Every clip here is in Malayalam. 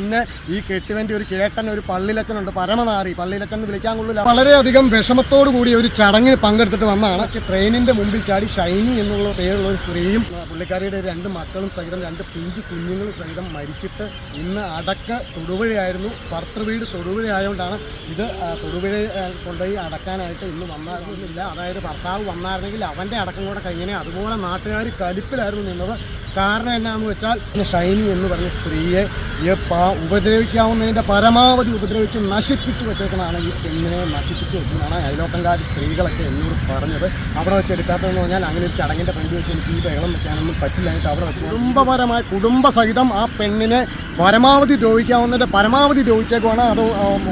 പിന്നെ ഈ കെട്ടുവൻ്റെ ഒരു ചേട്ടൻ, ഒരു പള്ളിയിലച്ചനുണ്ട്, പരമനാറി, പള്ളിയിലച്ചൻ എന്ന് വിളിക്കാൻ കൊള്ളില്ല. വളരെയധികം വിഷമത്തോടു കൂടി ഒരു ചടങ്ങിന് പങ്കെടുത്തിട്ട് വന്നതാണ്. ട്രെയിനിൻ്റെ മുമ്പിൽ ചാടി ഷൈനി എന്നുള്ള പേരുള്ള ഒരു സ്ത്രീയും പുള്ളിക്കാരിയുടെ 2 മക്കളും സഹിതം 2 പിഞ്ചു കുഞ്ഞുങ്ങളും സഹിതം മരിച്ചിട്ട് ഇന്ന് അടക്ക് തൊടുപുഴയായിരുന്നു. ഭർത്തൃവീട് തൊടുപുഴയായതുകൊണ്ടാണ് ഇത് തൊടുപുഴ കൊണ്ടുപോയി അടക്കാനായിട്ട് ഇന്ന് വന്നില്ല. അതായത് ഭർത്താവ് വന്നായിരുന്നെങ്കിൽ അവൻ്റെ അടക്കം കൂടെ കഴിഞ്ഞേ. അതുപോലെ നാട്ടുകാർ കലിപ്പിലായിരുന്നു നിന്നത്. കാരണം എന്നാന്ന് വെച്ചാൽ ഷൈനി എന്ന് പറഞ്ഞ സ്ത്രീയെ ഉപദ്രവിക്കാവുന്നതിൻ്റെ പരമാവധി ഉപദ്രവിച്ച് നശിപ്പിച്ചു വെച്ചേക്കുന്നതാണ്. ഈ പെണ്ണിനെ നശിപ്പിച്ചു വെക്കുന്നതാണ് അയലോക്കംകാർ സ്ത്രീകളൊക്കെ എന്നോട് പറഞ്ഞത്. അവിടെ വെച്ച് എടുക്കാത്തതെന്ന് പറഞ്ഞാൽ അങ്ങനെ ഒരു ചടങ്ങിൻ്റെ ഫ്രണ്ട് വെച്ച് എനിക്ക് ഈ ബഹളം വെക്കാനൊന്നും പറ്റില്ലായിട്ട് അവിടെ വെച്ച് കുടുംബസഹിതം ആ പെണ്ണിനെ പരമാവധി ദ്രോഹിക്കാവുന്നതിൻ്റെ പരമാവധി ദ്രോഹിച്ചേക്കുവാണ്. അത്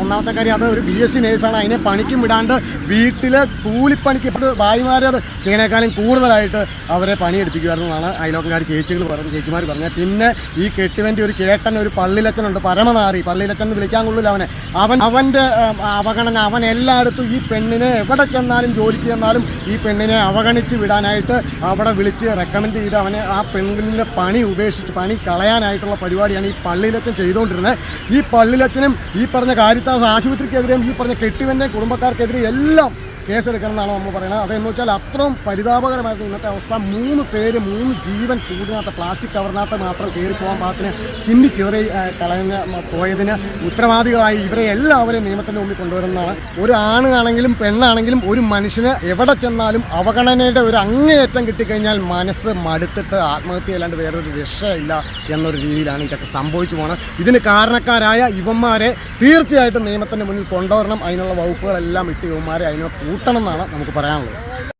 ഒന്നാമത്തെ കാര്യം, അത് ഒരു BSc നേഴ്സാണ്. അതിനെ പണിക്കും വിടാണ്ട് വീട്ടിൽ കൂലിപ്പണിക്ക് ഭായിമാരെ അത് ചെയ്യുന്നതിനേക്കാളും കൂടുതലായിട്ട് അവരെ പണിയെടുപ്പിക്കുമായിരുന്നു എന്നാണ് അയലോക്കംകാർ ചേച്ചിമാർ പറഞ്ഞത്. പിന്നെ ഈ കെട്ടുവൻ്റെ ഒരു ചേട്ടൻ, ഒരു പള്ളിയിലച്ചനുണ്ട്, പരമനാറി, പള്ളിയിലച്ചൻ എന്ന് വിളിക്കാൻ കൊള്ളില്ല അവൻ്റെ അവഗണന. അവൻ എല്ലായിടത്തും ഈ പെണ്ണിനെ എവിടെ ചെന്നാലും ജോലിക്ക് ചെന്നാലും ഈ പെണ്ണിനെ അവഗണിച്ച് വിടാനായിട്ട് അവിടെ വിളിച്ച് റെക്കമെൻഡ് ചെയ്ത് അവനെ ആ പെണ്ണിൻ്റെ പണി ഉപേക്ഷിച്ച് പണി കളയാനായിട്ടുള്ള പരിപാടിയാണ് ഈ പള്ളിയിലച്ചൻ ചെയ്തുകൊണ്ടിരുന്നത്. ഈ പള്ളിയിലച്ചനും ഈ പറഞ്ഞ കാരിത്താസ് ആശുപത്രിക്കെതിരെയും ഈ പറഞ്ഞ കെട്ടുവൻ്റെ കുടുംബക്കാർക്കെതിരെ എല്ലാം കേസെടുക്കണം എന്നാണ് നമ്മൾ പറയുന്നത്. അതെന്ന് വെച്ചാൽ അത്രയും പരിതാപകരമായിരുന്നു ഇന്നത്തെ അവസ്ഥ. 3 പേര് 3 ജീവൻ കൂടിനകത്ത് പ്ലാസ്റ്റിക് കവറിനകത്ത് മാത്രം കയറി പോകാൻ പാകത്തിന് ചിന്നി ചേറി കളഞ്ഞ് പോയതിന് ഉത്തരവാദികളായി ഇവരെ എല്ലാവരെയും നിയമത്തിൻ്റെ മുമ്പിൽ കൊണ്ടുവരുന്നതാണ്. ഒരു ആണാണെങ്കിലും പെണ്ണാണെങ്കിലും ഒരു മനുഷ്യന് എവിടെ ചെന്നാലും അവഗണനയുടെ ഒരു അങ്ങേയറ്റം കിട്ടിക്കഴിഞ്ഞാൽ മനസ്സ് മടുത്തിട്ട് ആത്മഹത്യ അല്ലാണ്ട് വേറൊരു രക്ഷയില്ല എന്നൊരു രീതിയിലാണ് ഇതൊക്കെ സംഭവിച്ചു പോകുന്നത്. ഇതിന് കാരണക്കാരായ ഇവന്മാരെ തീർച്ചയായിട്ടും നിയമത്തിൻ്റെ മുന്നിൽ കൊണ്ടുവരണം. അതിനുള്ള വകുപ്പുകളെല്ലാം ഇട്ട് ഇവന്മാരെ അതിനെ കൂട്ടണം എന്നാണ് നമുക്ക് പറയാനുള്ളത്.